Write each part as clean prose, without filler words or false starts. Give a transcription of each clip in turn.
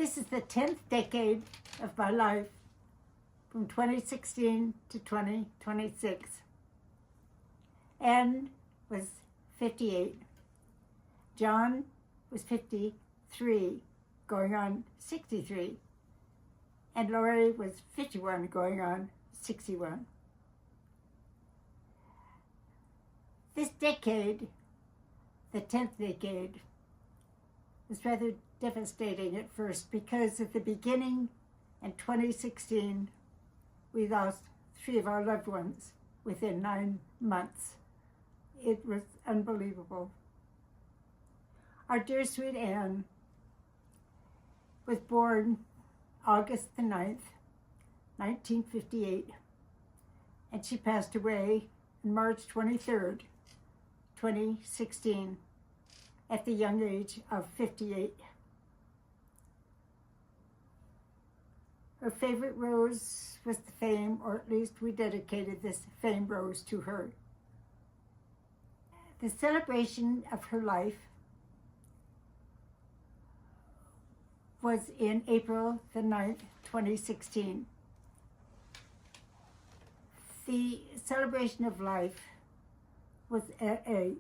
This is the 10th decade of my life, from 2016 to 2026. Anne was 58. John was 53, going on 63. And Laurie was 51, going on 61. This decade, the 10th decade, was rather devastating at first because at the beginning in 2016, we lost 3 of our loved ones within 9 months. It was unbelievable. Our dear sweet Anne was born August the 9th, 1958, and she passed away on March 23rd, 2016, at the young age of 58. Her favorite rose was the Fame, or at least we dedicated this Fame rose to her. The celebration of her life was in April the 9th, 2016. The celebration of life was at a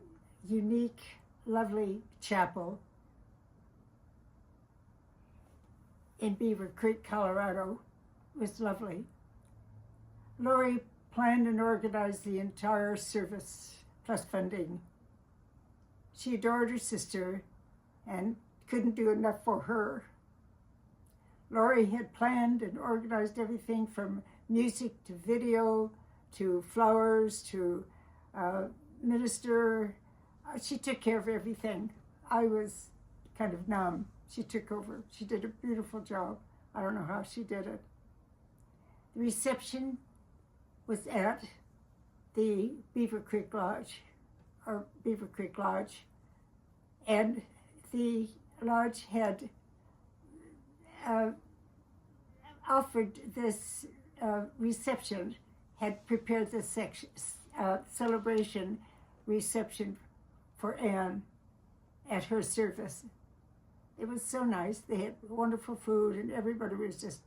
unique, lovely chapel in Beaver Creek, Colorado. It was lovely. Laurie planned and organized the entire service, plus funding. She adored her sister and couldn't do enough for her. Laurie had planned and organized everything from music to video to flowers to minister. She took care of everything. I was kind of numb. She took over. She did a beautiful job. I don't know how she did it. The reception was at the Beaver Creek Lodge, and the lodge had offered this reception, had prepared this celebration reception for Anne at her service. It was so nice. They had wonderful food, and everybody was just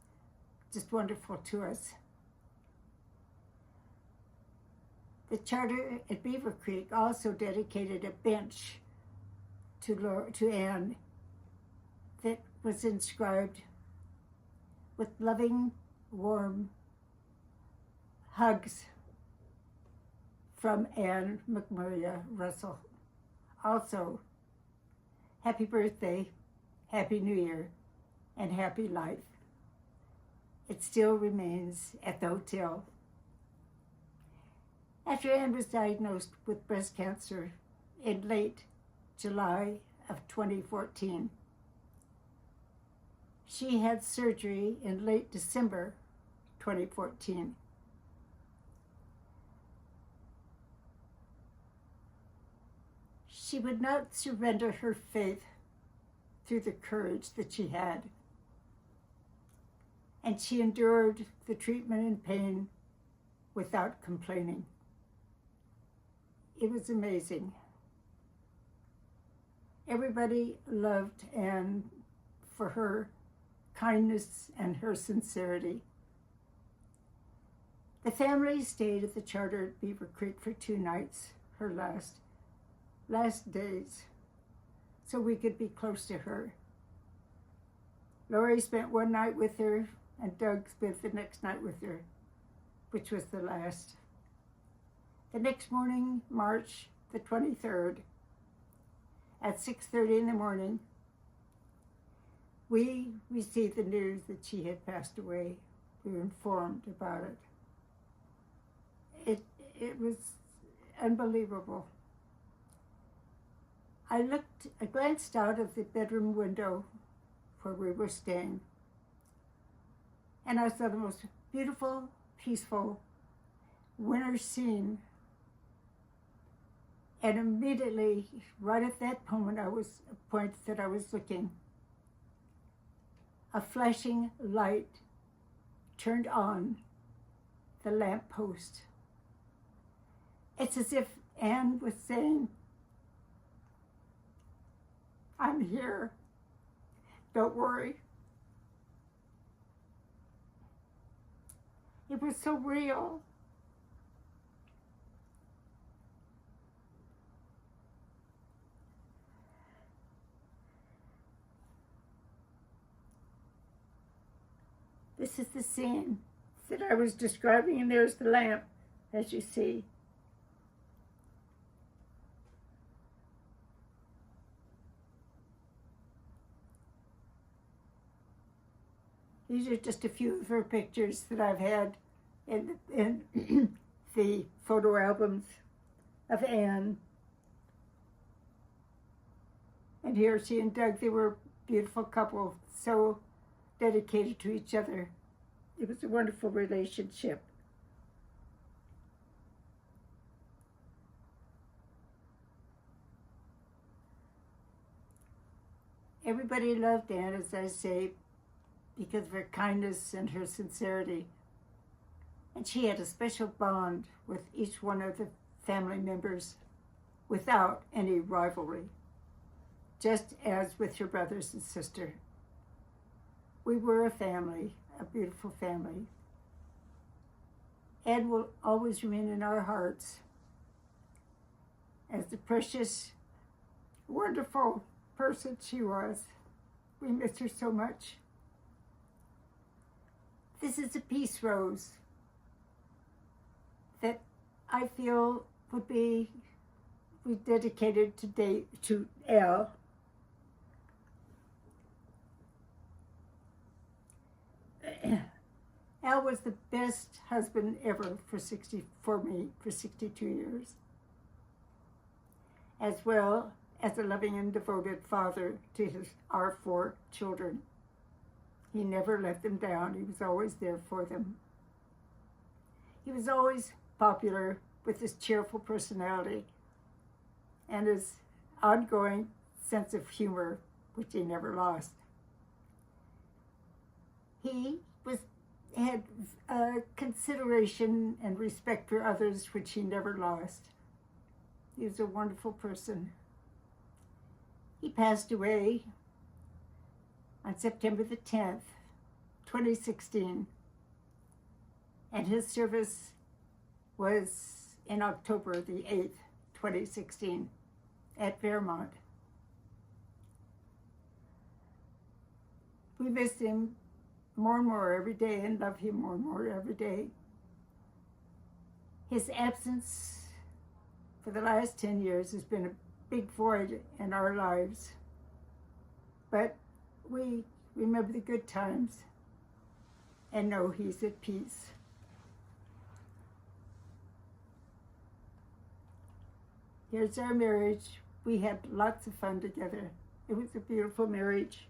wonderful to us. The charter at Beaver Creek also dedicated a bench to Anne that was inscribed with loving, warm hugs from Anne McMurray Russell. Also, happy birthday, happy New Year, and happy life. It still remains at the hotel. After Anne was diagnosed with breast cancer in late July of 2014, she had surgery in late December 2014. She would not surrender her faith through the courage that she had. And she endured the treatment and pain without complaining. It was amazing. Everybody loved Anne for her kindness and her sincerity. The family stayed at the charter at Beaver Creek for 2 nights, her last days, so we could be close to her. Laurie spent 1 night with her, and Doug spent the next night with her, which was the last. The next morning, March the 23rd, at 6:30 in the morning, we received the news that she had passed away. We were informed about it. It was unbelievable. I glanced out of the bedroom window where we were staying, and I saw the most beautiful, peaceful winter scene. And immediately, right at that point I was looking, a flashing light turned on the lamp post. It's as if Anne was saying, "I'm here. Don't worry. It was so real. This is the scene that I was describing, and there's the lamp, as you see. These are just a few of her pictures that I've had in the photo albums of Anne. And here she and Doug, they were a beautiful couple, so dedicated to each other. It was a wonderful relationship. Everybody loved Anne, as I say, because of her kindness and her sincerity. And she had a special bond with each one of the family members without any rivalry, just as with her brothers and sister. We were a family, a beautiful family. Anne will always remain in our hearts as the precious, wonderful person she was. We miss her so much. This is a peace rose that I feel would be dedicated to Al. Al was the best husband ever for me for 62 years, as well as a loving and devoted father to our 4 children. He never let them down. He was always there for them. He was always popular with his cheerful personality and his ongoing sense of humor, which he never lost. He had consideration and respect for others, which he never lost. He was a wonderful person. He passed away on September the 10th, 2016, and his service was in October the 8th, 2016, at Fairmont. We miss him more and more every day and love him more and more every day. His absence for the last 10 years has been a big void in our lives, but we remember the good times and know he's at peace. Here's our marriage. We had lots of fun together. It was a beautiful marriage.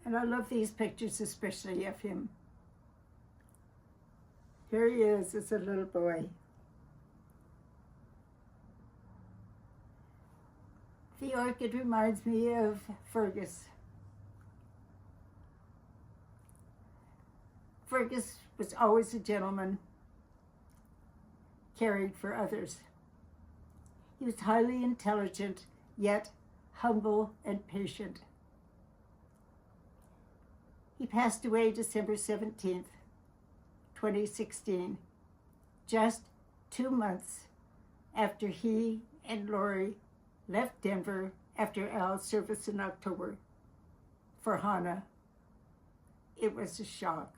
And I love these pictures, especially of him. Here he is as a little boy. The orchid reminds me of Fergus. Fergus was always a gentleman, caring for others. He was highly intelligent, yet humble and patient. He passed away December 17th, 2016, just 2 months after he and Lori left Denver after Al's service in October for Hana. It was a shock.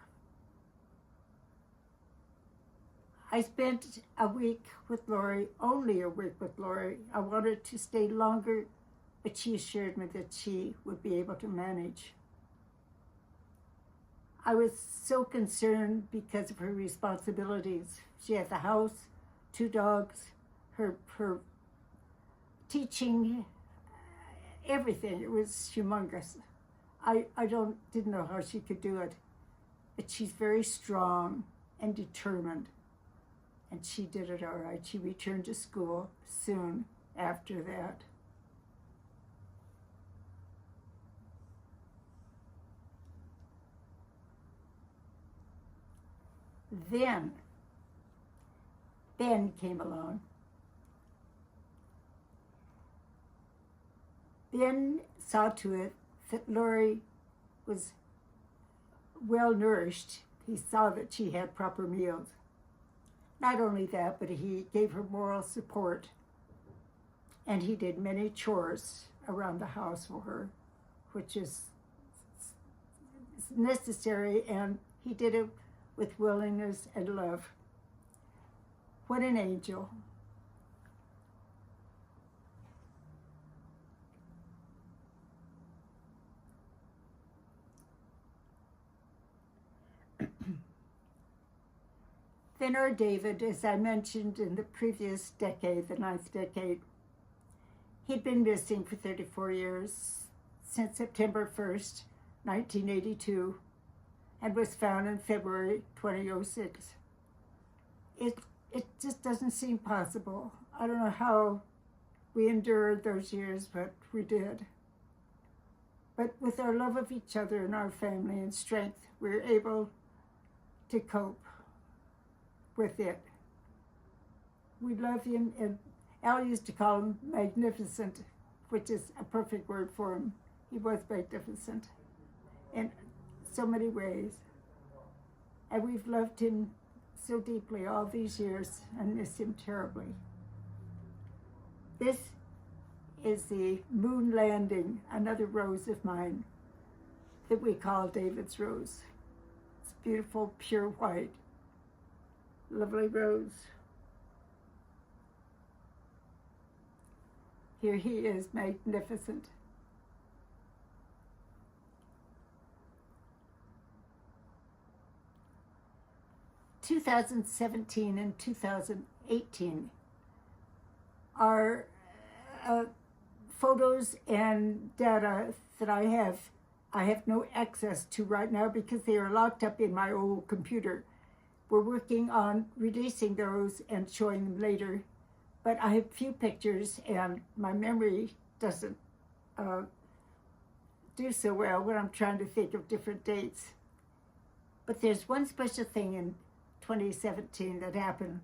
I spent a week with Lori, only a week with Lori. I wanted to stay longer, but she assured me that she would be able to manage. I was so concerned because of her responsibilities. She had the house, 2 dogs, her teaching, everything. It was humongous. I didn't know how she could do it, but she's very strong and determined, and she did it all right. She returned to school soon after that. Then Ben came along. Ben saw to it that Lori was well nourished. He saw that she had proper meals. Not only that, but he gave her moral support, and he did many chores around the house for her, which is necessary, and he did it with willingness and love. What an angel. Then our David, as I mentioned in the previous decade, the 9th decade, he'd been missing for 34 years, since September 1st, 1982, and was found in February 2006. It just doesn't seem possible. I don't know how we endured those years, but we did. But with our love of each other and our family and strength, we were able to cope with it. We love him, and Al used to call him magnificent, which is a perfect word for him. He was magnificent in so many ways. And we've loved him so deeply all these years and miss him terribly. This is the moon landing, another rose of mine that we call David's rose. It's beautiful, pure white. Lovely rose. Here he is, magnificent. In 2017 and 2018 are photos and data that I have no access to right now because they are locked up in my old computer. We're working on releasing those and showing them later, but I have few pictures and my memory doesn't do so well when I'm trying to think of different dates. But there's one special thing in 2017 that happened.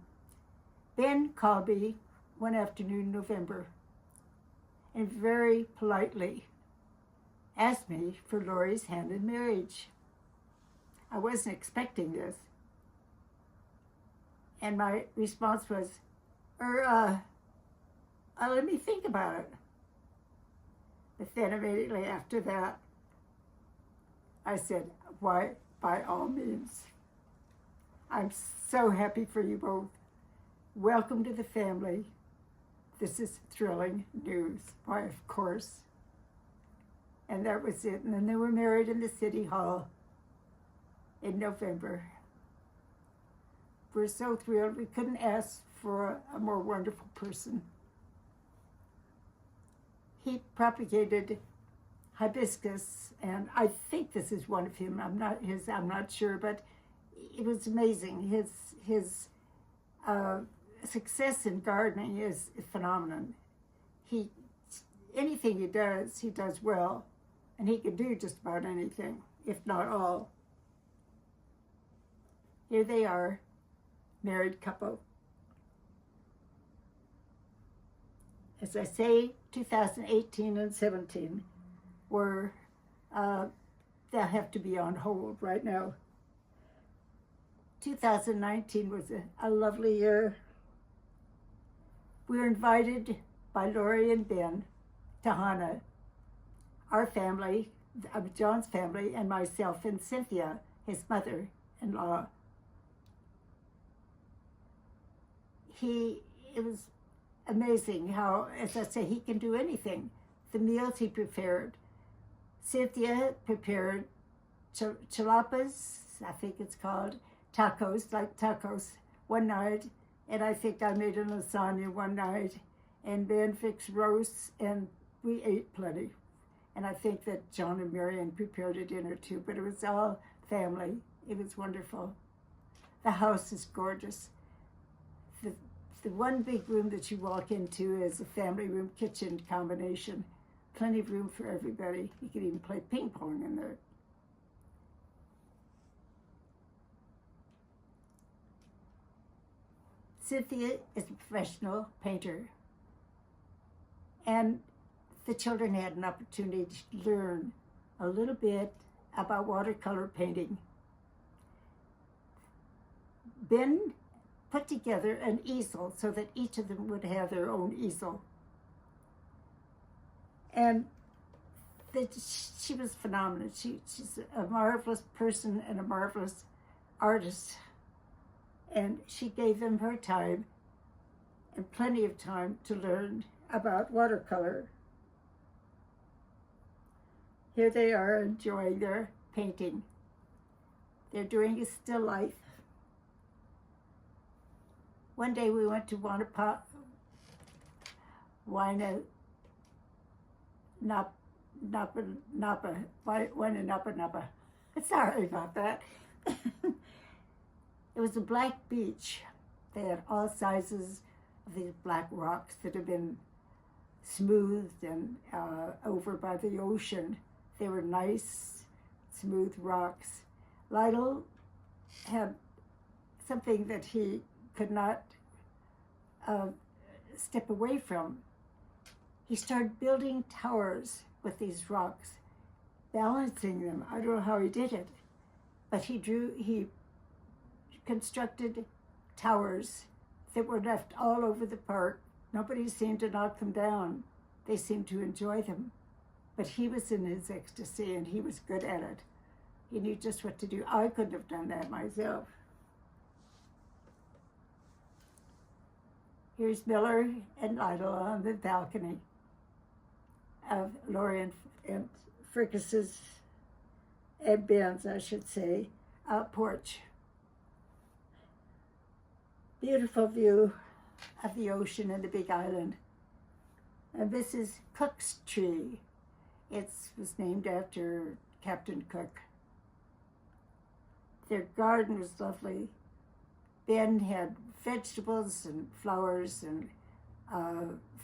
Ben called me one afternoon in November and very politely asked me for Lori's hand in marriage. I wasn't expecting this. And my response was, let me think about it. But then immediately after that, I said, why, by all means. I'm so happy for you both. Welcome to the family. This is thrilling news. Why, of course. And that was it. And then they were married in the City Hall in November. We're so thrilled. We couldn't ask for a more wonderful person. He propagated hibiscus, and I think this is one of him. I'm not sure, but it was amazing. His success in gardening is a phenomenon. Anything he does well, and he can do just about anything, if not all. Here they are, married couple. As I say, 2018 and 17 were, they'll have to be on hold right now. 2019 was a lovely year. We were invited by Lori and Ben to Hana, our family, John's family, and myself and Cynthia, his mother-in-law. It was amazing how, as I say, he can do anything. The meals he prepared. Cynthia prepared chilapas, I think it's called, tacos, one night, and I think I made a lasagna one night, and Ben fixed roasts, and we ate plenty. And I think that John and Marion prepared a dinner too, but it was all family. It was wonderful. The house is gorgeous. The one big room that you walk into is a family room kitchen combination. Plenty of room for everybody. You could even play ping pong in there. Cynthia is a professional painter, and the children had an opportunity to learn a little bit about watercolor painting. Ben put together an easel so that each of them would have their own easel. And she was phenomenal. She's a marvelous person and a marvelous artist. And she gave them her time and plenty of time to learn about watercolor. Here they are enjoying their painting. They're doing a still life. One day we went to Wanapa, Wanapa. Sorry about that. It was a black beach. They had all sizes of these black rocks that had been smoothed and over by the ocean. They were nice, smooth rocks. Lytle had something that he could not step away from. He started building towers with these rocks, balancing them. I don't know how he did it, but he constructed towers that were left all over the park. Nobody seemed to knock them down. They seemed to enjoy them. But he was in his ecstasy and he was good at it. He knew just what to do. I couldn't have done that myself. Here's Miller and Lytle on the balcony of Laurie and Fricas's, and Ben's, I should say, porch. Beautiful view of the ocean and the Big Island. And this is Cook's tree. It was named after Captain Cook. Their garden was lovely. Ben had vegetables and flowers and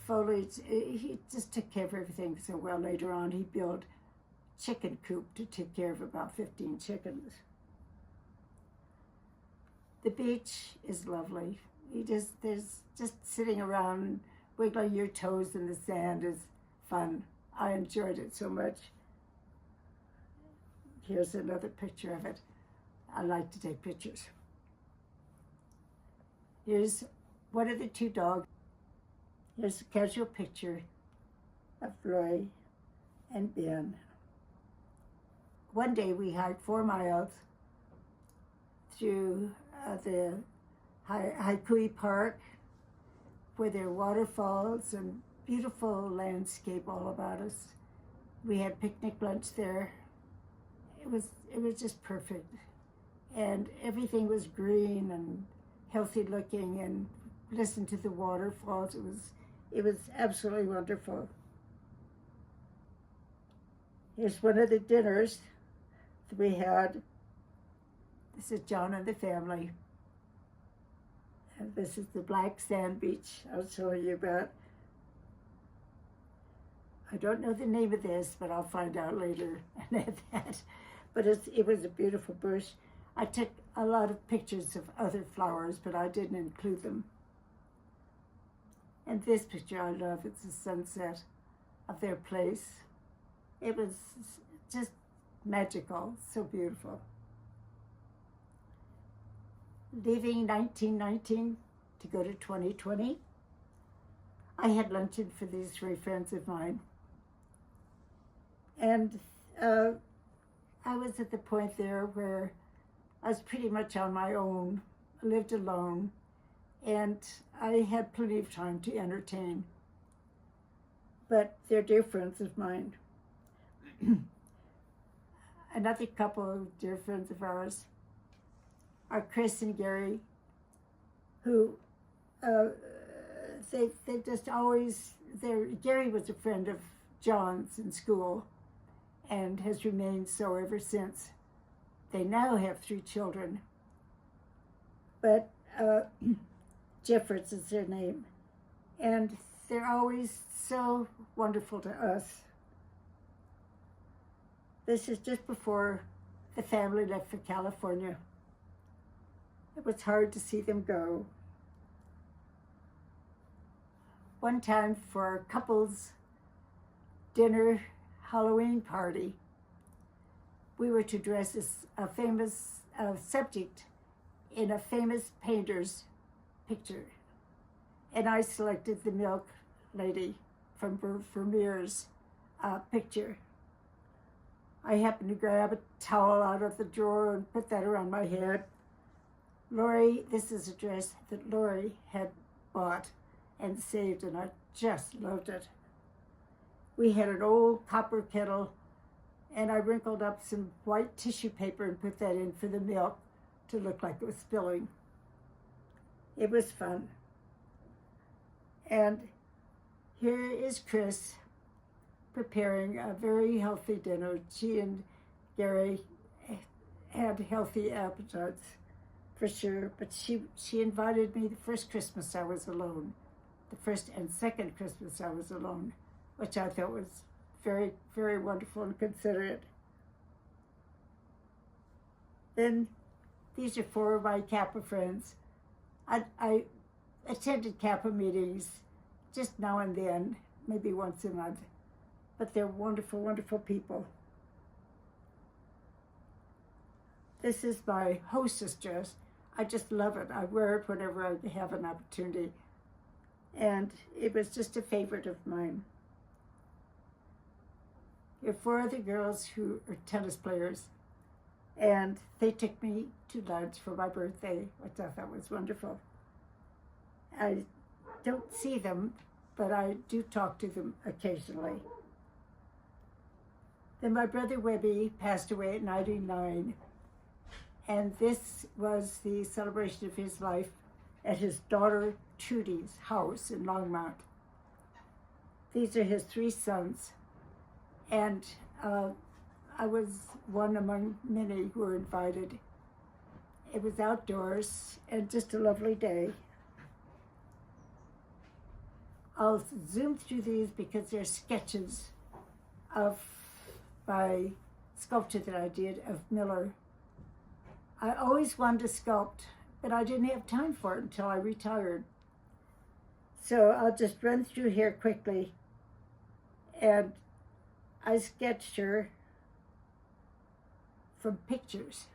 foliage. He just took care of everything so well. Later on, he built a chicken coop to take care of about 15 chickens. The beach is lovely. There's just sitting around, wiggling your toes in the sand is fun. I enjoyed it so much. Here's another picture of it. I like to take pictures. Here's one of the two dogs. Here's a casual picture of Roy and Ben. One day we hiked 4 miles through the Haikui Park, where there are waterfalls and beautiful landscape all about us. We had picnic lunch there. It was just perfect. And everything was green and healthy looking, and listen to the waterfalls. It was absolutely wonderful. Here's one of the dinners that we had. This is John and the family. And this is the black sand beach I was telling you about. I don't know the name of this, but I'll find out later and add that. But it was a beautiful bush. I took a lot of pictures of other flowers, but I didn't include them. And this picture I love. It's a sunset of their place. It was just magical, so beautiful. Leaving 1919 to go to 2020, I had luncheon for these 3 friends of mine. And I was at the point there where I was pretty much on my own, lived alone, and I had plenty of time to entertain. But they're dear friends of mine. Another couple of dear friends of ours are Chris and Gary, who they just always, Gary was a friend of John's in school and has remained so ever since. They now have 3 children, but Jeffords is their name, and they're always so wonderful to us. This is just before the family left for California. It was hard to see them go. One time for our couples dinner Halloween party, we were to dress as a famous subject in a famous painter's picture. And I selected the milk lady from Vermeer's picture. I happened to grab a towel out of the drawer and put that around my head. Laurie, this is a dress that Laurie had bought and saved, and I just loved it. We had an old copper kettle, and I wrinkled up some white tissue paper and put that in for the milk to look like it was spilling. It was fun. And here is Chris preparing a very healthy dinner. She and Gary had healthy appetites, for sure, but she invited me the first Christmas I was alone. The first and second Christmas I was alone, which I thought was very, very wonderful and considerate. Then these are 4 of my Kappa friends. I attended Kappa meetings just now and then, maybe once a month, but they're wonderful, wonderful people. This is my hostess dress. I just love it. I wear it whenever I have an opportunity. And it was just a favorite of mine. There are 4 other girls who are tennis players, and they took me to lunch for my birthday, which I thought was wonderful. I don't see them, but I do talk to them occasionally. Then my brother Webby passed away at 99, and this was the celebration of his life at his daughter Trudy's house in Longmont. These are his 3 sons, and I was one among many who were invited. It was outdoors and just a lovely day. I'll zoom through these because they're sketches of my sculpture that I did of Miller. I always wanted to sculpt, but I didn't have time for it until I retired. So I'll just run through here quickly. And I sketched her from pictures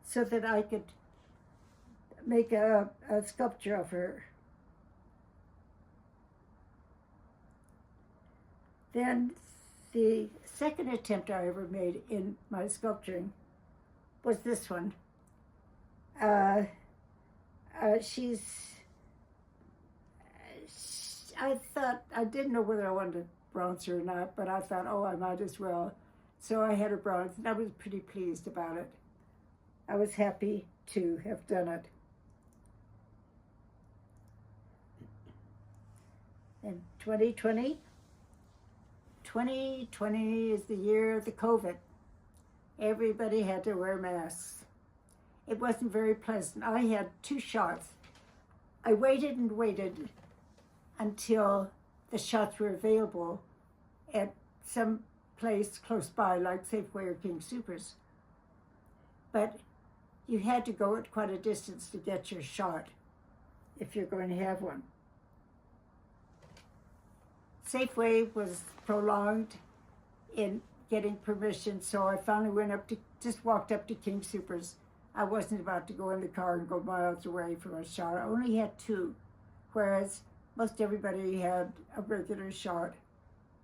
so that I could make a sculpture of her. Then the second attempt I ever made in my sculpturing was this one. I thought, I didn't know whether I wanted to bronze her or not, but I thought, oh, I might as well. So I had her bronze, and I was pretty pleased about it. I was happy to have done it. In 2020 is the year of the COVID. Everybody had to wear masks. It wasn't very pleasant. I had 2 shots. I waited and waited until the shots were available at some place close by, like Safeway or King Soopers. But you had to go at quite a distance to get your shot if you're going to have one. Safeway was prolonged in getting permission, so I finally just walked up to King Soopers. I wasn't about to go in the car and go miles away from a shot. I only had 2, whereas most everybody had a regular shot.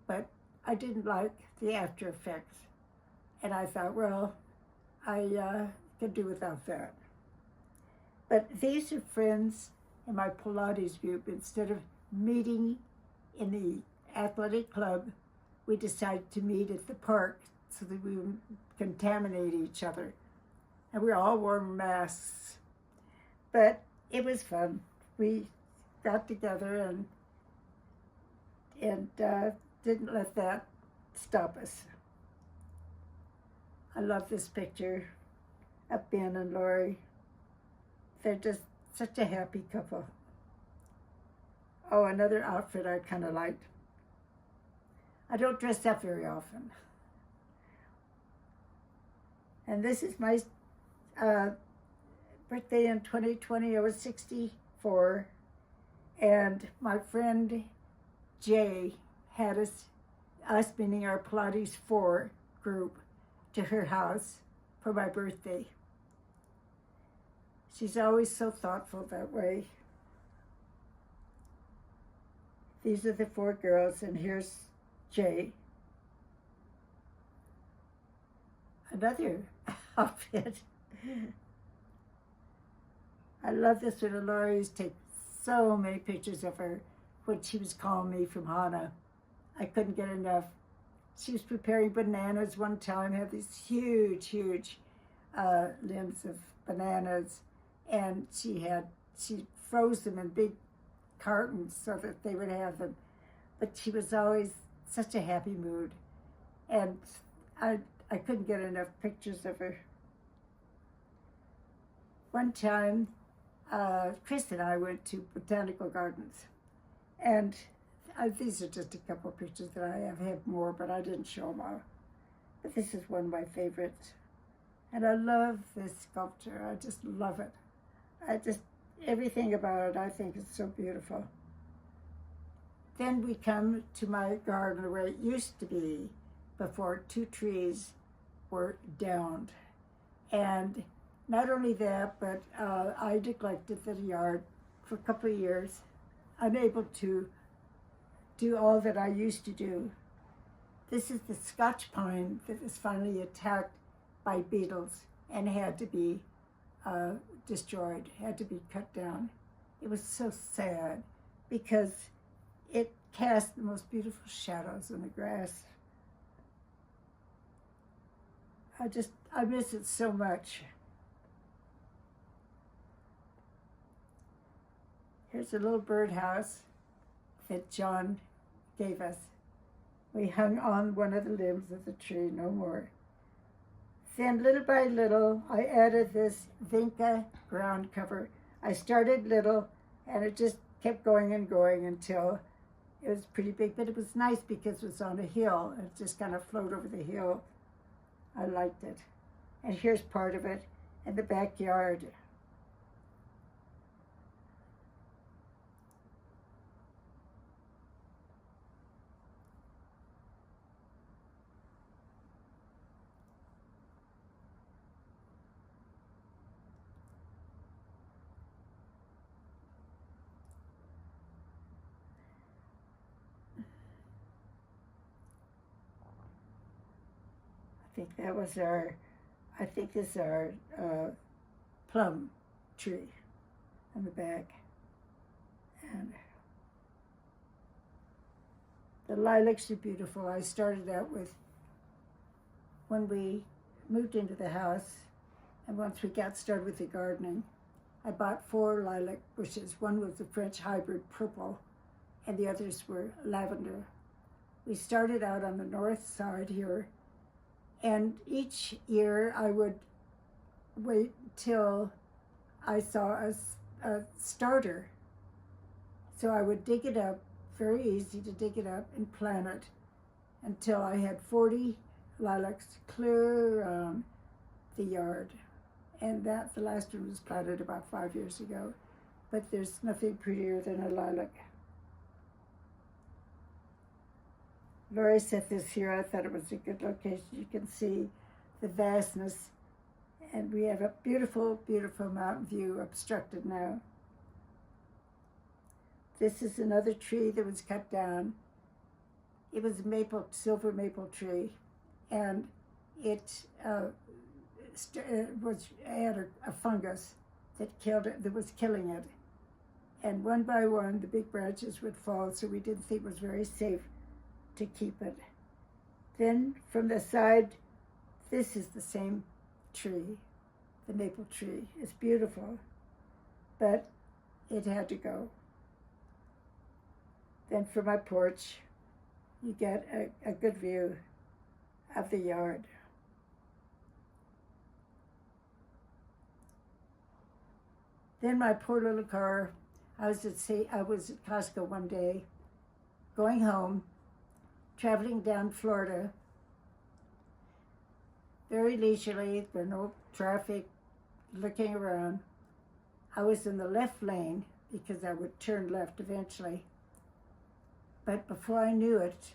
But I didn't like the after effects. And I thought, well, I could do without that. But these are friends in my Pilates group. Instead of meeting in the athletic club, we decided to meet at the park so that we wouldn't contaminate each other. And we all wore masks. But it was fun. We got together and didn't let that stop us. I love this picture of Ben and Laurie. They're just such a happy couple. Oh, another outfit I kind of liked. I don't dress up very often. And this is my birthday in 2020. I was 64. And my friend Jay had us meaning our Pilates 4, group to her house for my birthday. She's always so thoughtful that way. These are the 4 girls, and here's Jay. Another outfit. I love this one. Laurie's take so many pictures of her when she was calling me from Hana. I couldn't get enough. She was preparing bananas one time, had these huge limbs of bananas, and she froze them in big cartons so that they would have them. But she was always such a happy mood, and I couldn't get enough pictures of her. One time, Chris and I went to botanical gardens, and these are just a couple of pictures that I have. I have more, but I didn't show them all. But this is one of my favorites, and I love this sculpture. I just love it. Everything about it I think is so beautiful. Then we come to my garden where it used to be before 2 trees were downed. And not only that, but I neglected the yard for a couple of years, unable to do all that I used to do. This is the Scotch pine that was finally attacked by beetles and had to be destroyed, had to be cut down. It was so sad because it cast the most beautiful shadows in the grass. I miss it so much. Here's a little birdhouse that John gave us. We hung on one of the limbs of the tree, no more. Then little by little, I added this Vinca ground cover. I started little, and it just kept going and going until it was pretty big, but it was nice because it was on a hill. It just kind of floated over the hill. I liked it. And here's part of it in the backyard. I think this is our plum tree in the back. And the lilacs are beautiful. I started out with, when we moved into the house, and once we got started with the gardening, I bought 4 lilac bushes. One was the French hybrid purple, and the others were lavender. We started out on the north side here, and each year I would wait till I saw a starter. So I would dig it up, very easy to dig it up and plant it until I had 40 lilacs clear around the yard. And the last one was planted about 5 years ago. But there's nothing prettier than a lilac. Laurie set this here. I thought it was a good location. You can see the vastness, and we have a beautiful, beautiful mountain view obstructed now. This is another tree that was cut down. It was a silver maple tree, and it had a fungus that killed it, that was killing it. And one by one, the big branches would fall, so we didn't think it was very safe to keep it. Then from the side, this is the same tree, the maple tree. It's beautiful, but it had to go. Then from my porch, you get a good view of the yard. Then my poor little car, I was at Costco one day, going home, traveling down Florida, very leisurely, there no traffic, looking around. I was in the left lane because I would turn left eventually. But before I knew it,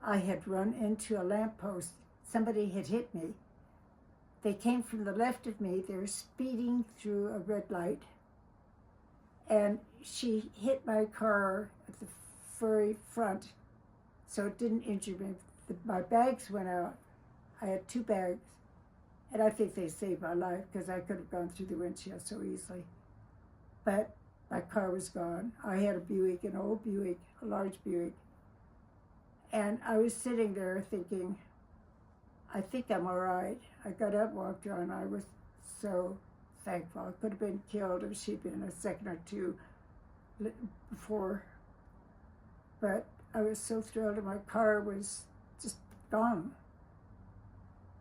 I had run into a lamppost somebody had hit me. They came from the left of me. They were speeding through a red light. And she hit my car at the very front, so it didn't injure me. My bags went out. I had 2 bags. And I think they saved my life because I could have gone through the windshield so easily. But my car was gone. I had a Buick, an old Buick, a large Buick. And I was sitting there thinking, I think I'm all right. I got up, walked around. I was so thankful. I could have been killed if she'd been a second or 2 before. But I was so thrilled, and my car was just gone.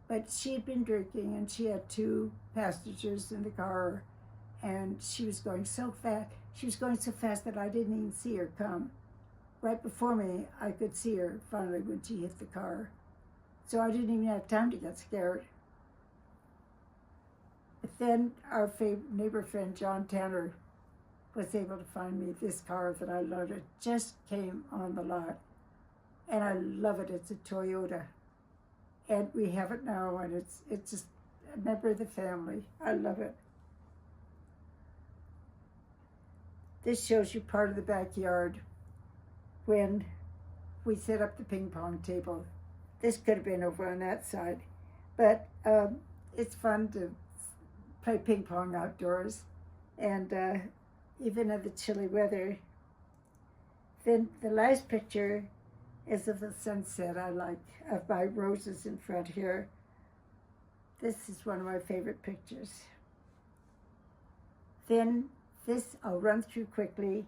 But she had been drinking, and she had 2 passengers in the car, and she was going so fast. She was going so fast that I didn't even see her come. Right before me, I could see her finally when she hit the car. So I didn't even have time to get scared. But then our neighbor friend, John Tanner, was able to find me this car that I loved. It just came on the lot, and I love it. It's a Toyota. And we have it now, and it's just a member of the family. I love it. This shows you part of the backyard when we set up the ping pong table. This could have been over on that side, but it's fun to play ping pong outdoors, and even in the chilly weather. Then the last picture is of the sunset I like, of my roses in front here. This is one of my favorite pictures. Then this I'll run through quickly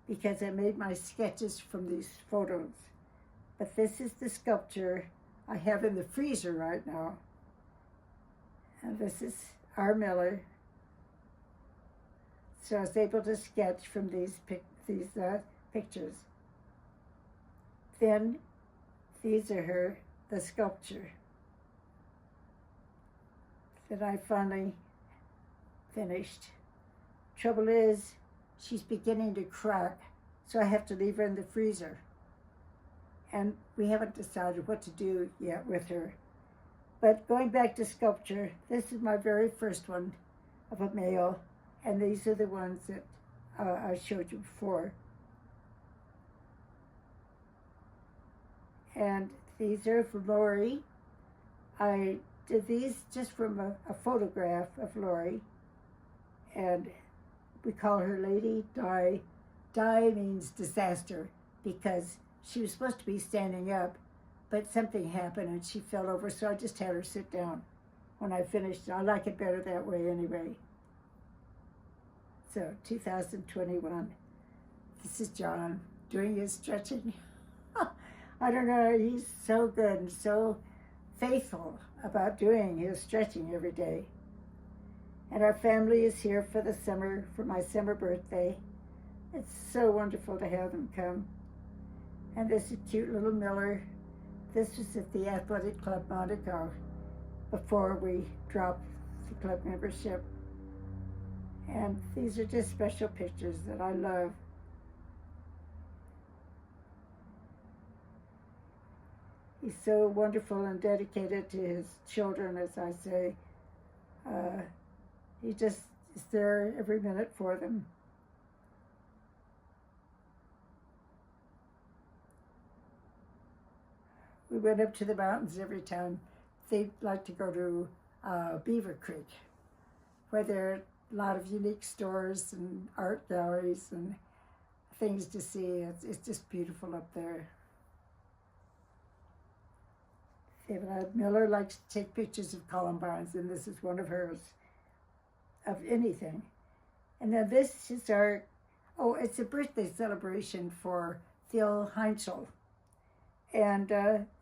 because I made my sketches from these photos. But this is the sculpture I have in the freezer right now. And this is R. Miller. So I was able to sketch from these pictures. Then these are the sculpture that I finally finished. Trouble is, she's beginning to crack, so I have to leave her in the freezer. And we haven't decided what to do yet with her. But going back to sculpture, this is my very first one of a male, and these are the ones that I showed you before. And these are for Lori. I did these just from a photograph of Lori, and we call her Lady Di. Di means disaster because she was supposed to be standing up, but something happened and she fell over, so I just had her sit down when I finished. I like it better that way anyway. So 2021, this is John doing his stretching. I don't know, he's so good and so faithful about doing his stretching every day. And our family is here for the summer, for my summer birthday. It's so wonderful to have them come. And this is cute little Miller. This was at the Athletic Club Monaco before we dropped the club membership. And these are just special pictures that I love. He's so wonderful and dedicated to his children, as I say. He just is there every minute for them. We went up to the mountains every time. They'd like to go to Beaver Creek, where there are a lot of unique stores and art galleries and things to see. It's just beautiful up there. David Miller likes to take pictures of columbines, and this is one of hers, of anything. And then this is it's a birthday celebration for Phil Heinzel. And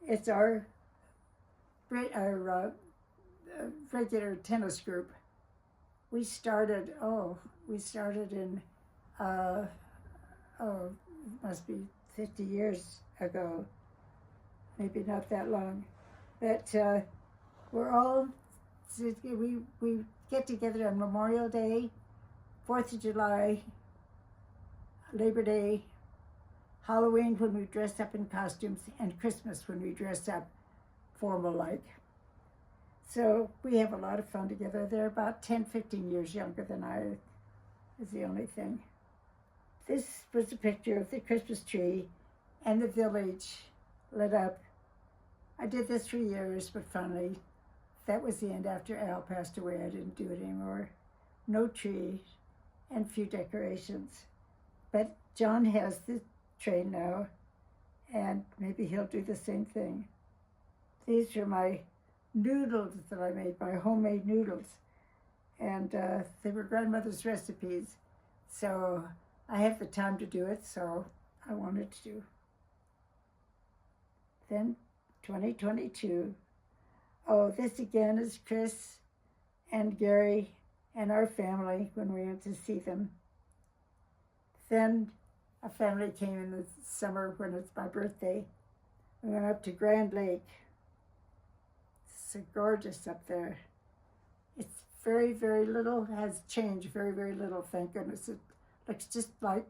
it's our regular tennis group. We started in, it must be 50 years ago, maybe not that long. But we're all, we get together on Memorial Day, 4th of July, Labor Day, Halloween when we dress up in costumes, and Christmas when we dress up formal like. So we have a lot of fun together. They're about 10, 15 years younger than I, is the only thing. This was a picture of the Christmas tree and the village lit up. I did this for years, but finally, that was the end. After Al passed away, I didn't do it anymore. No tree and few decorations. But John has the train now, and maybe he'll do the same thing. These are my noodles that I made, my homemade noodles. And they were grandmother's recipes. So I have the time to do it, so I wanted to do. Then 2022. Oh, this again is Chris and Gary and our family when we went to see them. Then a family came in the summer when it's my birthday. We went up to Grand Lake. It's so gorgeous up there. It's very, very little, has changed very, very little, thank goodness. It looks just like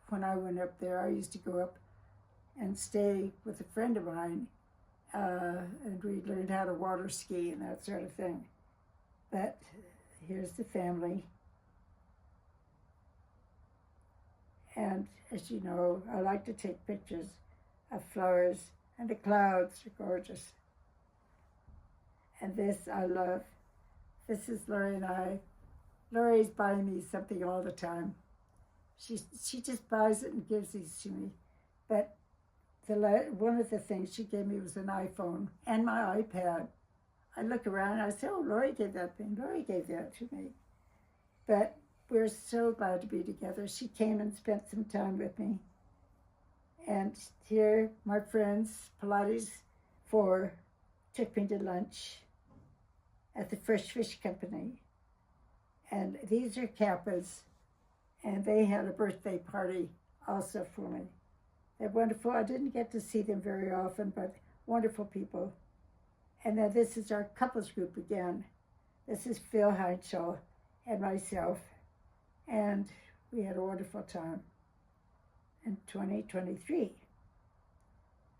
when I went up there. I used to go up and stay with a friend of mine, and we learned how to water ski and that sort of thing. But here's the family. And as you know, I like to take pictures of flowers, and the clouds are gorgeous. And this I love. This is Lori and I. Lori's buying me something all the time. She just buys it and gives these to me. But one of the things she gave me was an iPhone and my iPad. I look around and I say, oh, Lori gave that thing. Lori gave that to me. But we're so glad to be together. She came and spent some time with me. And here, my friends, Pilates 4, took me to lunch at the Fresh Fish Company. And these are Kappas, and they had a birthday party also for me. They're wonderful. I didn't get to see them very often, but wonderful people. And then this is our couples group again. This is Phil Heinschel and myself. And we had a wonderful time in 2023.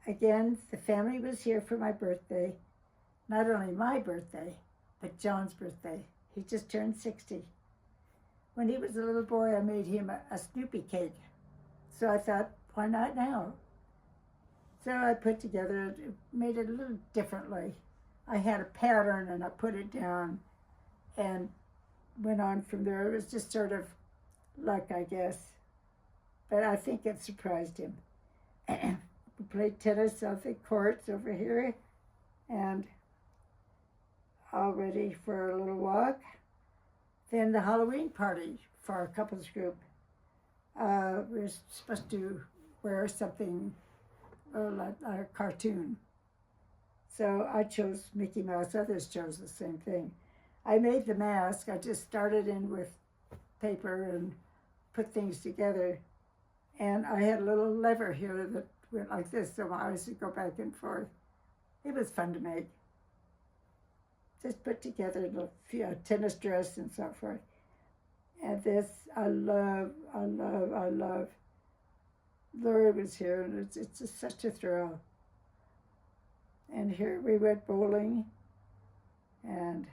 Again, the family was here for my birthday. Not only my birthday, but John's birthday. He just turned 60. When he was a little boy, I made him a Snoopy cake. So I thought, why not now? So I put together, made it a little differently. I had a pattern and I put it down and went on from there. It was just sort of luck, I guess. But I think it surprised him. We played tennis on the courts over here and all ready for a little walk. Then the Halloween party for our couples group. We were supposed to wear something like a cartoon. So I chose Mickey Mouse. Others chose the same thing. I made the mask. I just started in with paper and put things together. And I had a little lever here that went like this, so my eyes would go back and forth. It was fun to make. Just put together the tennis dress and so forth. And this, I love. Lori was here, and it's just such a thrill. And here we went bowling and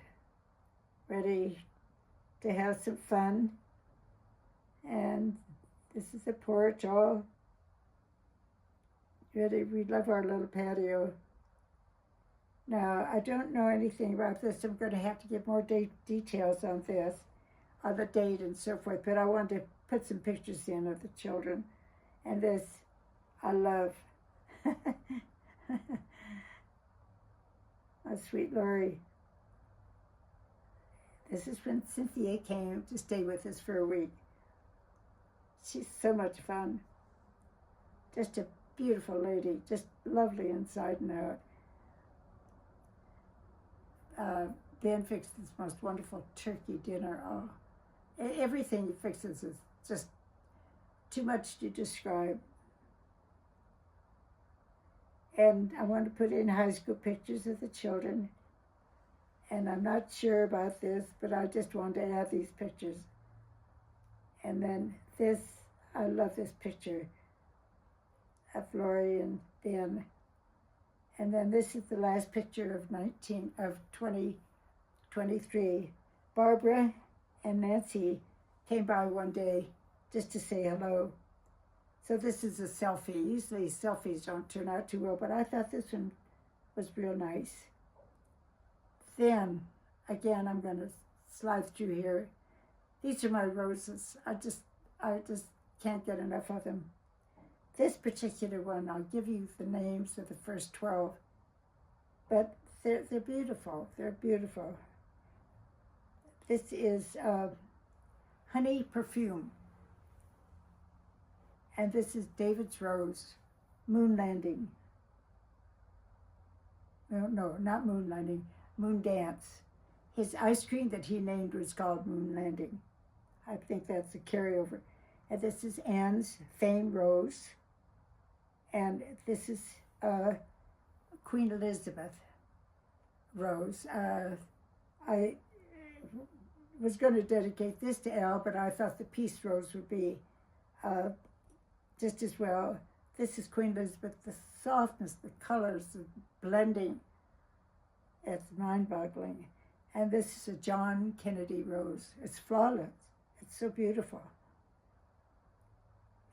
ready to have some fun. And this is the porch, all ready. We love our little patio. Now, I don't know anything about this. I'm going to have to give more details on this, on the date and so forth, but I wanted to put some pictures in of the children. And this, I love. My sweet Lori. This is when Cynthia came to stay with us for a week. She's so much fun. Just a beautiful lady, just lovely inside and out. Ben fixed this most wonderful turkey dinner. Oh, everything he fixes is just too much to describe. And I want to put in high school pictures of the children. And I'm not sure about this, but I just wanted to add these pictures. And then this, I love this picture of Lori and Ben. And then this is the last picture of 20 23. Barbara and Nancy came by one day just to say hello. So this is a selfie. Usually selfies don't turn out too well, but I thought this one was real nice. Then, again, I'm going to slide through here. These are my roses. I just can't get enough of them. This particular one, I'll give you the names of the first 12, but they're beautiful. They're beautiful. This is Honey Perfume, and this is David's Rose, Moon Landing. No, not Moon Landing, Moon Dance. His ice cream that he named was called Moon Landing. I think that's a carryover. And this is Anne's Fame Rose. And this is Queen Elizabeth Rose. I was going to dedicate this to Elle, but I thought the Peace Rose would be just as well. This is Queen Elizabeth. The softness, the colors, the blending, it's mind-boggling. And this is a John Kennedy Rose. It's flawless. It's so beautiful.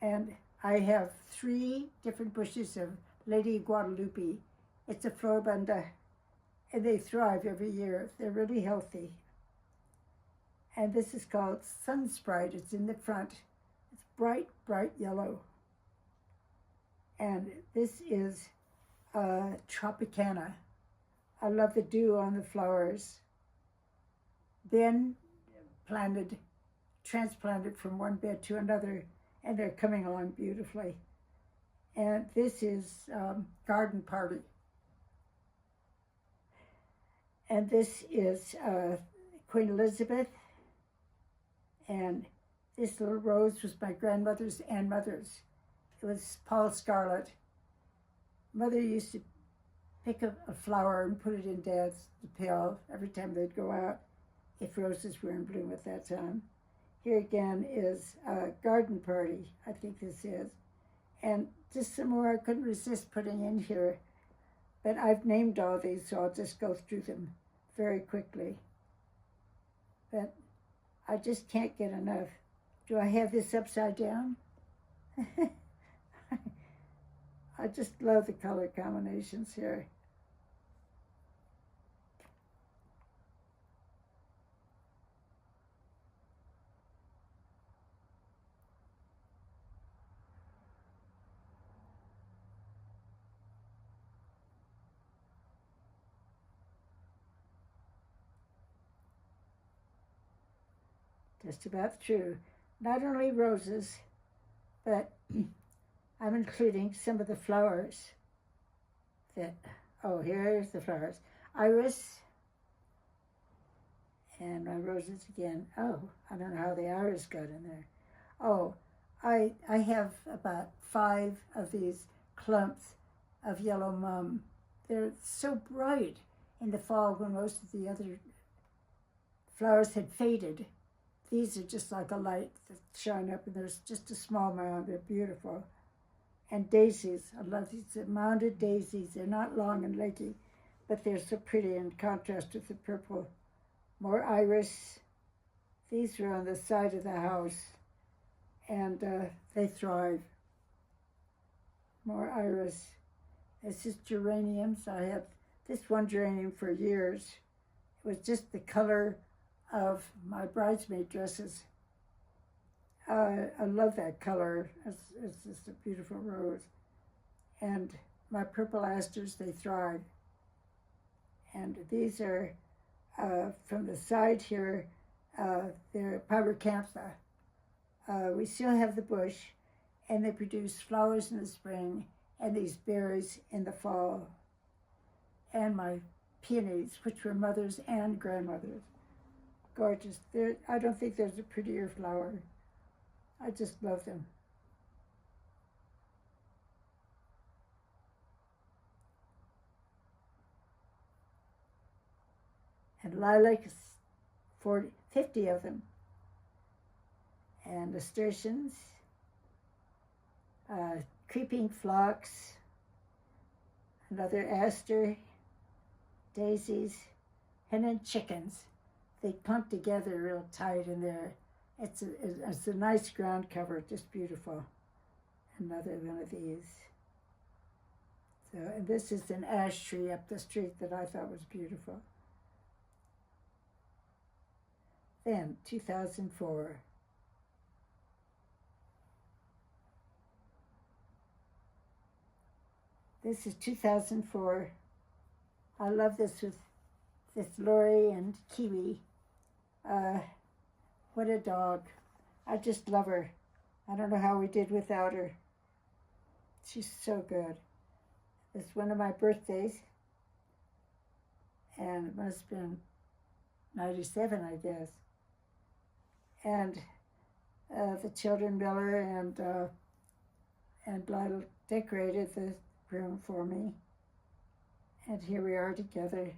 And I have 3 different bushes of Lady Guadalupe. It's a floribunda, and they thrive every year. They're really healthy. And this is called Sun Sprite. It's in the front. It's bright, bright yellow. And this is Tropicana. I love the dew on the flowers. Then transplanted from one bed to another, and they're coming along beautifully. And this is Garden Party. And this is Queen Elizabeth. And this little rose was my grandmother's and mother's. It was Paul Scarlet. Mother used to pick a flower and put it in Dad's pail every time they'd go out, if roses were in bloom at that time. Here again is Garden Party, I think this is. And just some more I couldn't resist putting in here. But I've named all these, so I'll just go through them very quickly. But I just can't get enough. Do I have this upside down? I just love the color combinations here. Just about true. Not only roses, but I'm including some of the flowers that, here's the flowers. Iris, and my roses again. I don't know how the iris got in there. I have about 5 of these clumps of yellow mum. They're so bright in the fall when most of the other flowers had faded. These are just like a light that shine up, and there's just a small mound. They're beautiful. And daisies. I love these mounded daisies. They're not long and leggy, but they're so pretty in contrast with the purple. More iris. These are on the side of the house, and they thrive. More iris. This is geraniums. I have this one geranium for years. It was just the color of my bridesmaid dresses. I love that color. It's just a beautiful rose. And my purple asters, they thrive. And these are from the side here, they're pyracantha. We still have the bush, and they produce flowers in the spring and these berries in the fall. And my peonies, which were mother's and grandmother's. Gorgeous. I don't think there's a prettier flower. I just love them. And lilacs, 50 of them. And nasturtiums, creeping phlox, another aster, daisies, and then chickens. they clump together real tight in there. It's a nice ground cover, just beautiful. Another one of these. So, and this is an ash tree up the street that I thought was beautiful. Then, 2004. This is 2004. I love this with this Lori and Kiwi. What a dog. I just love her. I don't know how we did without her. She's so good. It's one of my birthdays. And it must have been 97, I guess. And the children, Miller and Lyle, decorated the room for me. And here we are together.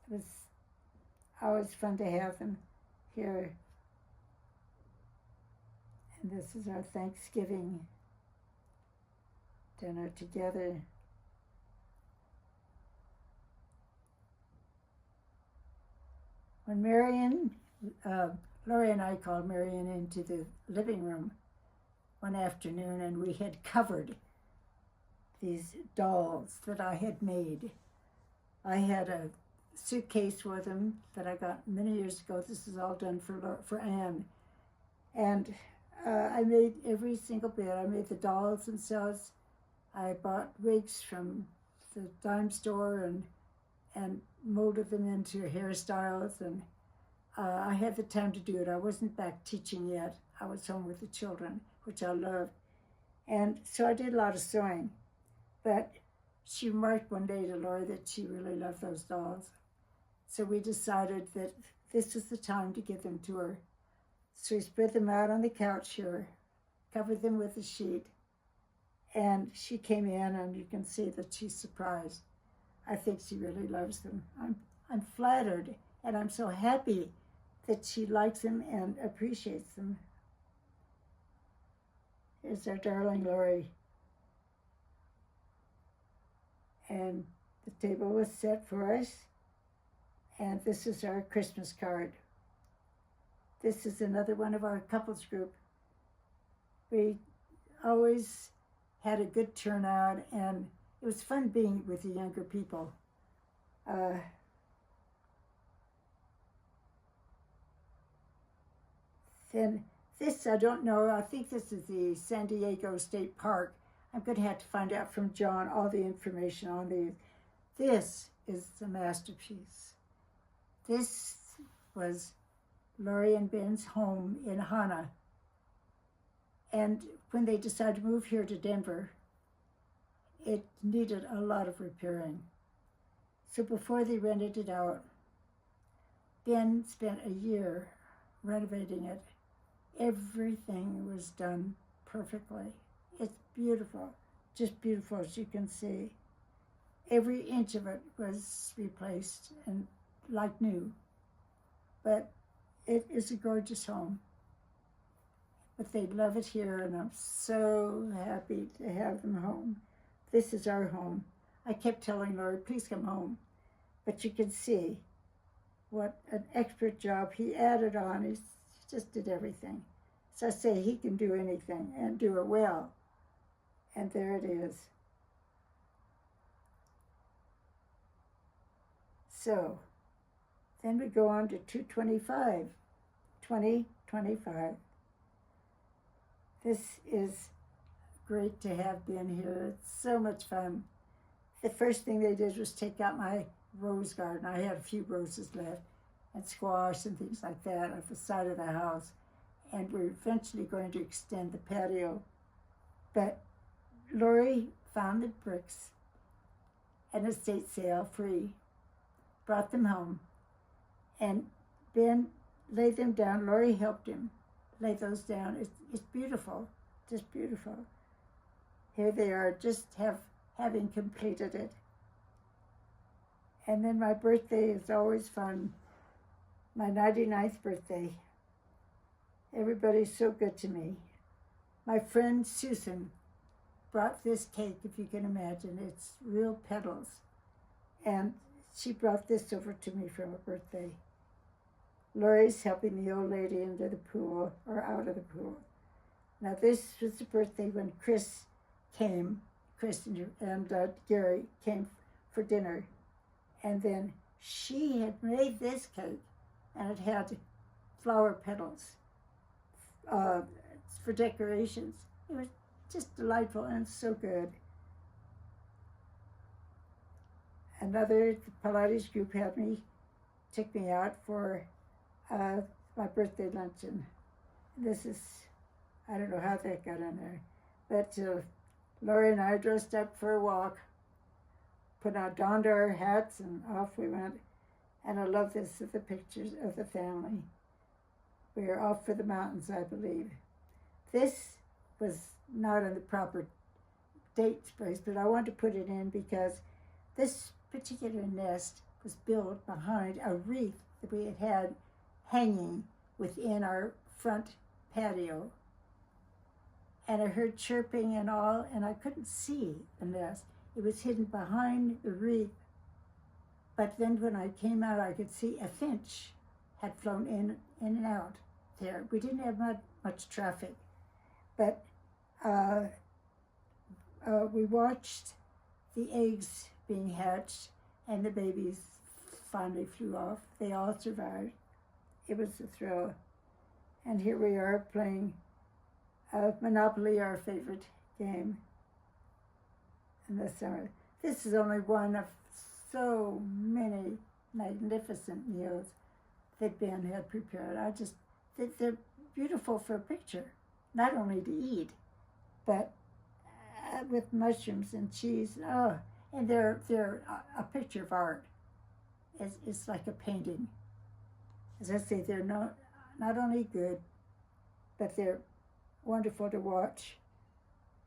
It was always fun to have them here. And this is our Thanksgiving dinner together. When Lori and I called Marion into the living room one afternoon, and we had covered these dolls that I had made. I had a suitcase with them that I got many years ago. This is all done for Anne. And I made every single bit. I made the dolls themselves. I bought wigs from the dime store and molded them into hairstyles. And I had the time to do it. I wasn't back teaching yet. I was home with the children, which I loved. And so I did a lot of sewing. But she remarked one day to Lori that she really loved those dolls. So we decided that this was the time to give them to her. So we spread them out on the couch here, covered them with a sheet, and she came in, and you can see that she's surprised. I think she really loves them. I'm flattered, and I'm so happy that she likes them and appreciates them. Here's our darling Lori. And the table was set for us, and this is our Christmas card. This is another one of our couples group. We always had a good turnout, and it was fun being with the younger people. Then this, I don't know, I think this is the San Diego State Park. I'm going to have to find out from John all the information on these. This is the masterpiece. This was Lori and Ben's home in Hana. And when they decided to move here to Denver, it needed a lot of repairing. So before they rented it out, Ben spent a year renovating it. Everything was done perfectly. It's beautiful, just beautiful, as you can see. Every inch of it was replaced and like new. But it is a gorgeous home. But they love it here, and I'm so happy to have them home. This is our home. I kept telling Lori, please come home. But you can see what an expert job he added on. He just did everything. So I say he can do anything and do it well. And there it is. So then we go on to 2025. This is great to have been here. It's so much fun. The first thing they did was take out my rose garden. I had a few roses left, and squash and things like that at the side of the house. And we're eventually going to extend the patio. But Lori found the bricks at an estate sale free, brought them home, and Ben laid them down. Lori helped him lay those down. It's beautiful, just beautiful. Here they are, just having completed it. And then my birthday is always fun. My 99th birthday. Everybody's so good to me. My friend Susan brought this cake, if you can imagine. It's real petals. And she brought this over to me for my birthday. Lori's helping the old lady into the pool or out of the pool. Now this was the birthday when Chris and Gary came for dinner. And then she had made this cake, and it had flower petals for decorations. It was just delightful and so good. The Pilates group took me out for my birthday luncheon. This is, I don't know how that got in there, but Lori and I dressed up for a walk, donned our hats, and off we went. And I love this of the pictures of the family. We were off for the mountains, I believe. This was not on the proper date place, but I wanted to put it in because this particular nest was built behind a wreath that we had hanging within our front patio. And I heard chirping and all, and I couldn't see the nest. It was hidden behind the wreath. But then when I came out, I could see a finch had flown in and out there. We didn't have much traffic, but we watched the eggs being hatched, and the babies finally flew off. They all survived. It was a thrill. And here we are playing Monopoly, our favorite game in the summer. This is only one of so many magnificent meals that Ben had prepared. They're beautiful for a picture, not only to eat, but with mushrooms and cheese. Oh, and they're a picture of art. It's like a painting. As I say, they're not only good, but they're wonderful to watch.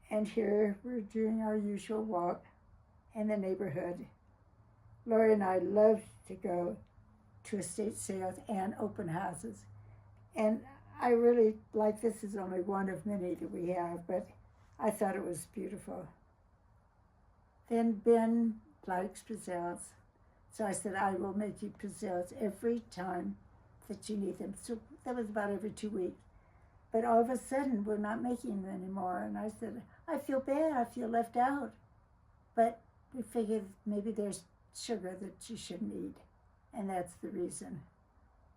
And here we're doing our usual walk in the neighborhood. Lori and I love to go to estate sales and open houses. And I really like, this is only one of many that we have, but I thought it was beautiful. Then Ben likes pizzelles. So I said, I will make you pizzelles every time that you need them. So that was about every 2 weeks. But all of a sudden, we're not making them anymore. And I said, I feel bad, I feel left out. But we figured maybe there's sugar that you shouldn't eat. And that's the reason.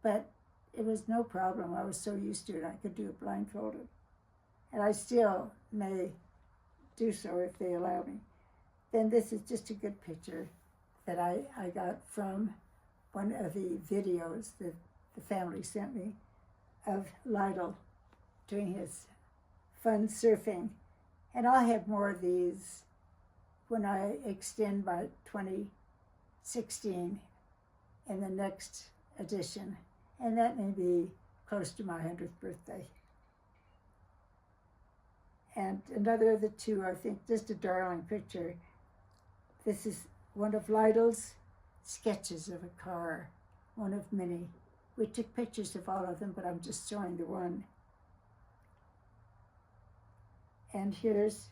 But it was no problem. I was so used to it, I could do it blindfolded. And I still may do so if they allow me. Then this is just a good picture that I got from one of the videos that the family sent me of Lytle doing his fun surfing. And I'll have more of these when I extend my 2016 in the next edition. And that may be close to my 100th birthday. And another of the two, I think, just a darling picture. This is one of Lytle's sketches of a car, one of many. We took pictures of all of them, but I'm just showing the one. And here's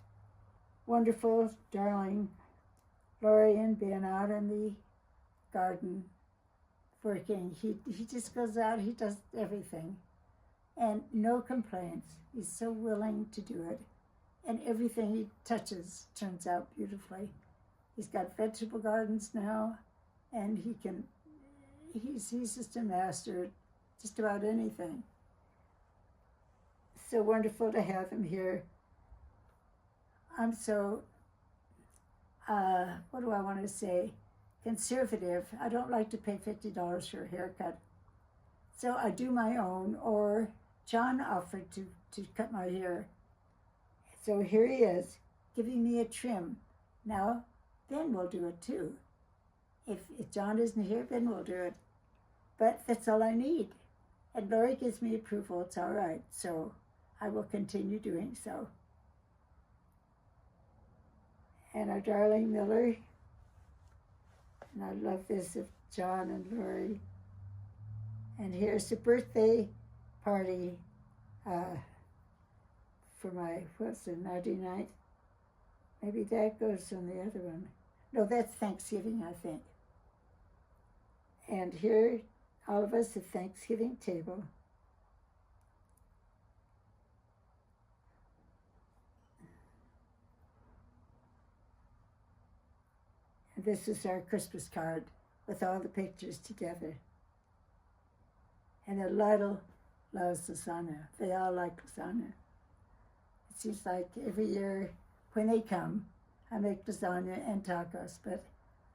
wonderful, darling Lori and Ben out in the garden working. He just goes out, he does everything. And no complaints. He's so willing to do it. And everything he touches turns out beautifully. He's got vegetable gardens now, and he's just a master at just about anything. So wonderful to have him here. I'm so, what do I want to say? Conservative. I don't like to pay $50 for a haircut. So I do my own, or John offered to cut my hair. So here he is, giving me a trim. Now, Ben will do it too. If John isn't here, Ben will do it. But that's all I need. And Lori gives me approval, it's all right. So I will continue doing so. And our darling Miller. And I love this of John and Lori. And here's the birthday party for my, what's the 99th? Maybe that goes on the other one. No, that's Thanksgiving, I think. And here all of us at Thanksgiving table. And this is our Christmas card with all the pictures together. And Lionel loves lasagna. They all like lasagna. It seems like every year when they come, I make lasagna and tacos, but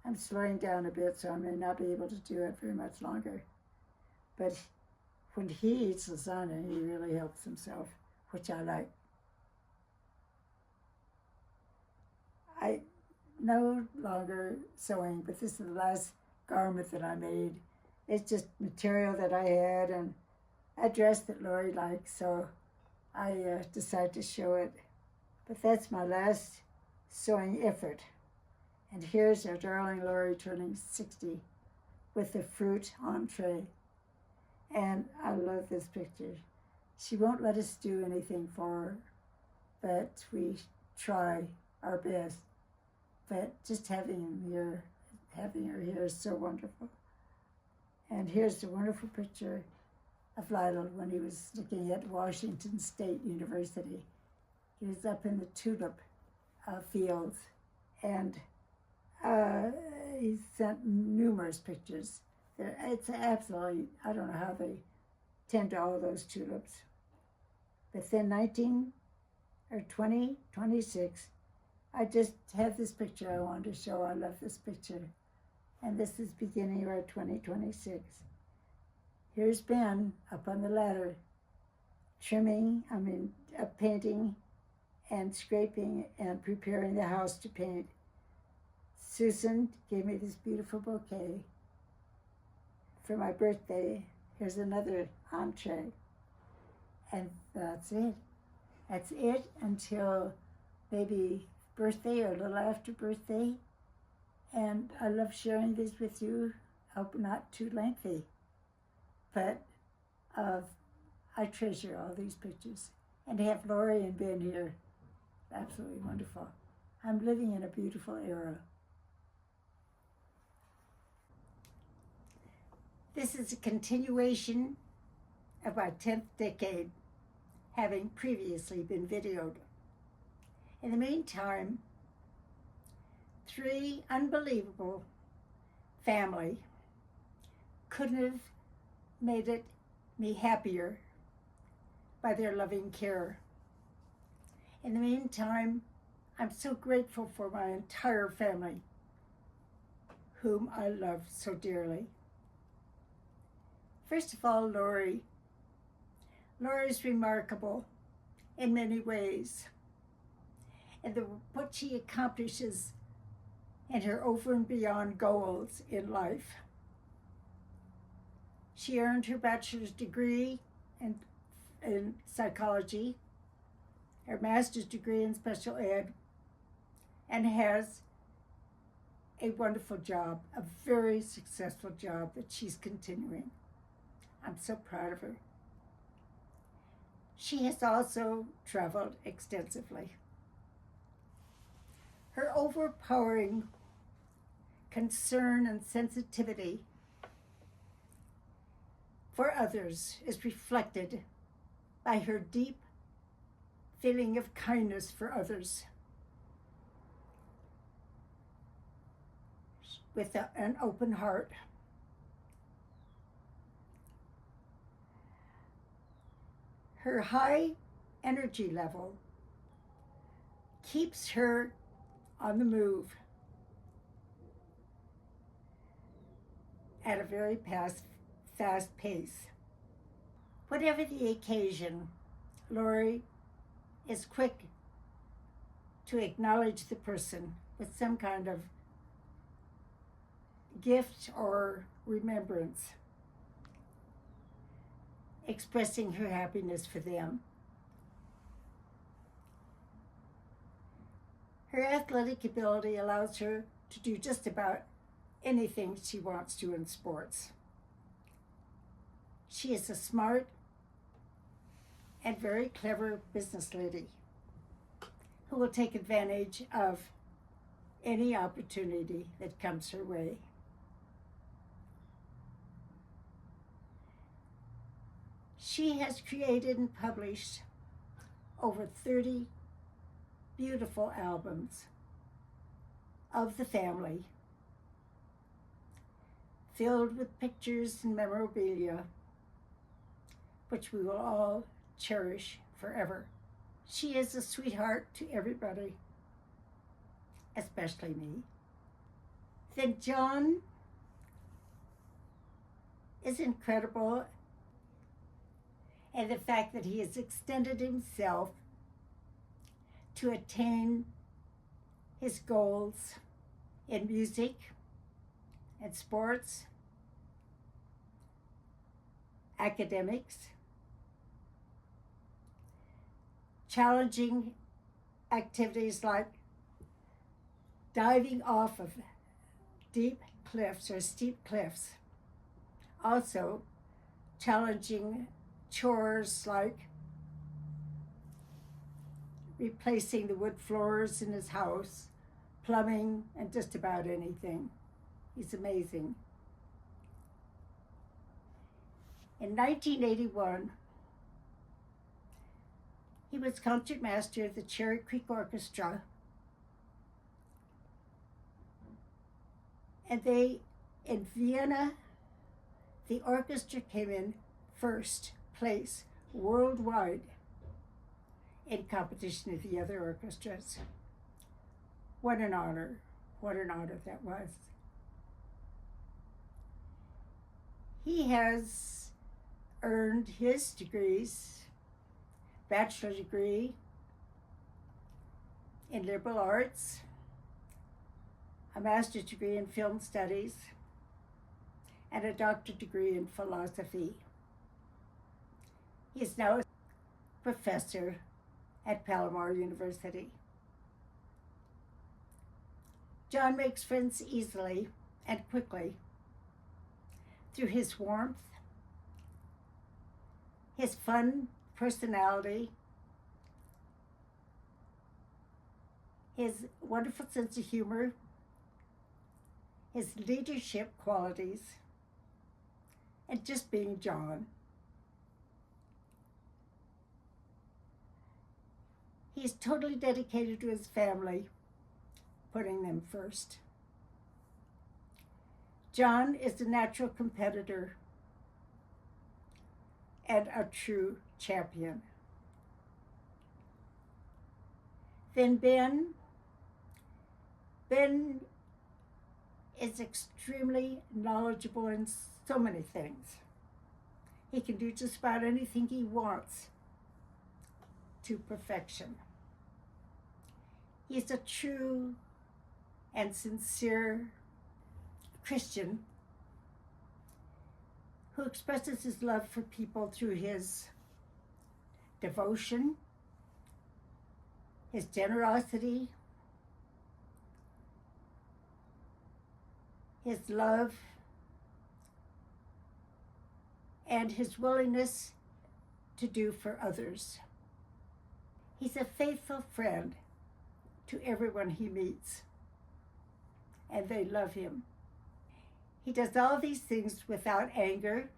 I'm slowing down a bit, so I may not be able to do it very much longer. But when he eats lasagna, he really helps himself, which I like. I no longer sewing, but this is the last garment that I made. It's just material that I had and a dress that Lori likes, so I decided to show it. But that's my last sewing effort. And here's our darling Lori turning 60 with the fruit entree. And I love this picture. She won't let us do anything for her, but we try our best. But just having her here is so wonderful. And here's a wonderful picture of Lionel when he was looking at Washington State University. He was up in the tulip fields, and he sent numerous pictures. It's absolutely, I don't know how they tend to all those tulips. But then 2026, I just had this picture I wanted to show. I love this picture. And this is beginning of our 2026. Here's Ben up on the ladder, painting and scraping and preparing the house to paint. Susan gave me this beautiful bouquet for my birthday. Here's another entree. And that's it. That's it until maybe birthday or a little after birthday. And I love sharing this with you. I hope not too lengthy. But I treasure all these pictures. And to have Lori and Ben here, absolutely wonderful. I'm living in a beautiful era. This is a continuation of my 10th decade, having previously been videoed. In the meantime, 3 unbelievable family couldn't have made me happier by their loving care. In the meantime, I'm so grateful for my entire family, whom I love so dearly. First of all, Lori. Lori's remarkable in many ways, and what she accomplishes and her over and beyond goals in life. She earned her bachelor's degree in psychology, her master's degree in special ed, and has a wonderful job, a very successful job that she's continuing. I'm so proud of her. She has also traveled extensively. Her overpowering concern and sensitivity for others is reflected by her deep feeling of kindness for others, with an open heart. Her high energy level keeps her on the move at a very fast pace. Whatever the occasion, Lori is quick to acknowledge the person with some kind of gift or remembrance, expressing her happiness for them. Her athletic ability allows her to do just about anything she wants to in sports. She is a smart and very clever business lady who will take advantage of any opportunity that comes her way. She has created and published over 30 beautiful albums of the family, filled with pictures and memorabilia, which we will all cherish forever. She is a sweetheart to everybody, especially me. Then John is incredible, and the fact that he has extended himself to attain his goals in music and sports, academics, challenging activities like diving off of deep cliffs or steep cliffs. Also, challenging chores like replacing the wood floors in his house, plumbing, and just about anything. He's amazing. In 1981, he was concertmaster of the Cherry Creek Orchestra, and in Vienna, the orchestra came in first place worldwide in competition with the other orchestras. What an honor that was. He has earned his degrees, bachelor degree in liberal arts, a master's degree in film studies, and a doctorate degree in philosophy. He is now a professor at Palomar University. John makes friends easily and quickly through his warmth, his fun personality, his wonderful sense of humor, his leadership qualities, and just being John. He's totally dedicated to his family, putting them first. John is a natural competitor and a true champion. Then Ben is extremely knowledgeable in so many things. He can do just about anything he wants to perfection. He's a true and sincere Christian who expresses his love for people through his devotion, his generosity, his love, and his willingness to do for others. He's a faithful friend to everyone he meets, and they love him. He does all these things without anger,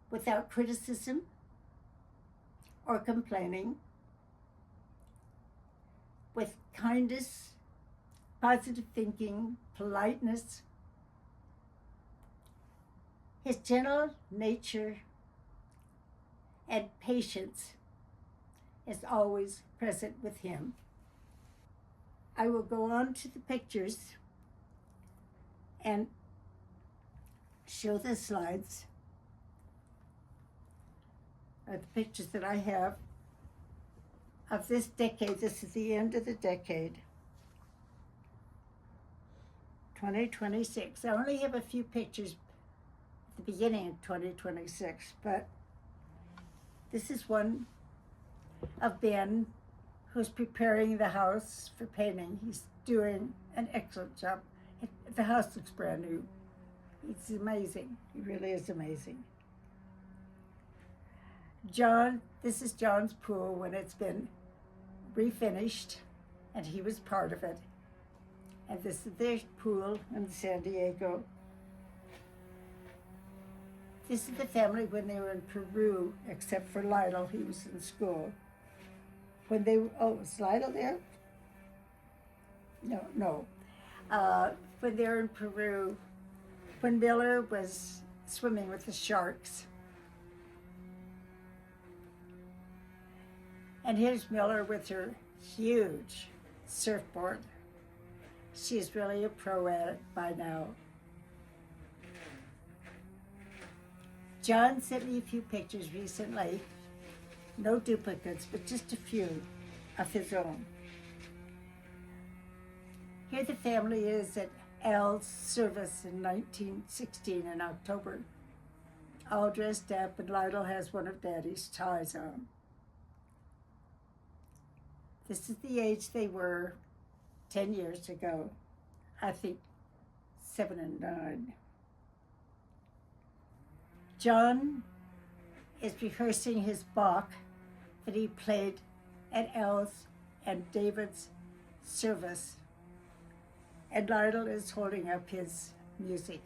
without criticism or complaining, with kindness, positive thinking, politeness. His gentle nature and patience is always present with him. I will go on to the pictures and show the slides of the pictures that I have of this decade. This is the end of the decade, 2026. I only have a few pictures at the beginning of 2026, but this is one of Ben, who's preparing the house for painting. He's doing an excellent job. The house looks brand new. It's amazing. It really is amazing. John, this is John's pool when it's been refinished, and he was part of it. And this is their pool in San Diego. This is the family when they were in Peru, except for Lionel, he was in school. When they, was Lionel there? No. When they were in Peru, when Miller was swimming with the sharks. And here's Miller with her huge surfboard. She's really a pro at it by now. John sent me a few pictures recently. No duplicates, but just a few of his own. Here the family is at Al's service in 1916 in October. All dressed up, and Lionel has one of Daddy's ties on. This is the age they were 10 years ago. I think 7 and 9. John is rehearsing his Bach that he played at Al's and David's service. And Lionel is holding up his music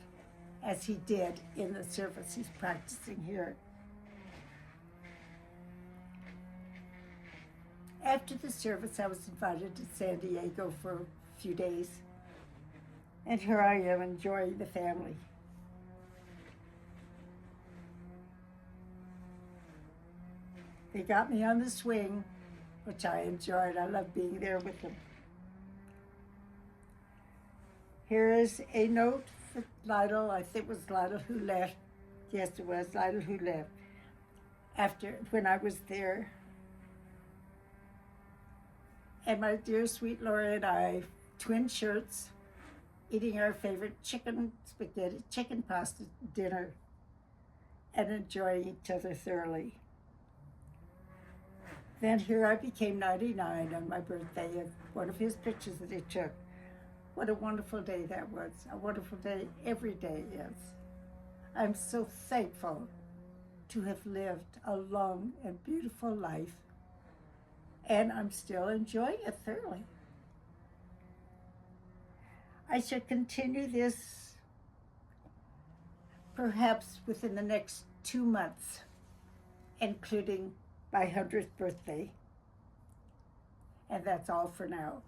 as he did in the service. He's practicing here. After the service, I was invited to San Diego for a few days. And here I am enjoying the family. They got me on the swing, which I enjoyed. I love being there with them. Here is a note for Lionel. I think it was Lionel who left. Yes, it was Lionel who left when I was there. And my dear sweet Laura and I, twin shirts, eating our favorite chicken pasta dinner, and enjoying each other thoroughly. Then here I became 99 on my birthday, and one of his pictures that he took. What a wonderful day that was. A wonderful day every day is. I'm so thankful to have lived a long and beautiful life, and I'm still enjoying it thoroughly. I shall continue this perhaps within the next 2 months, including my 100th birthday. And that's all for now.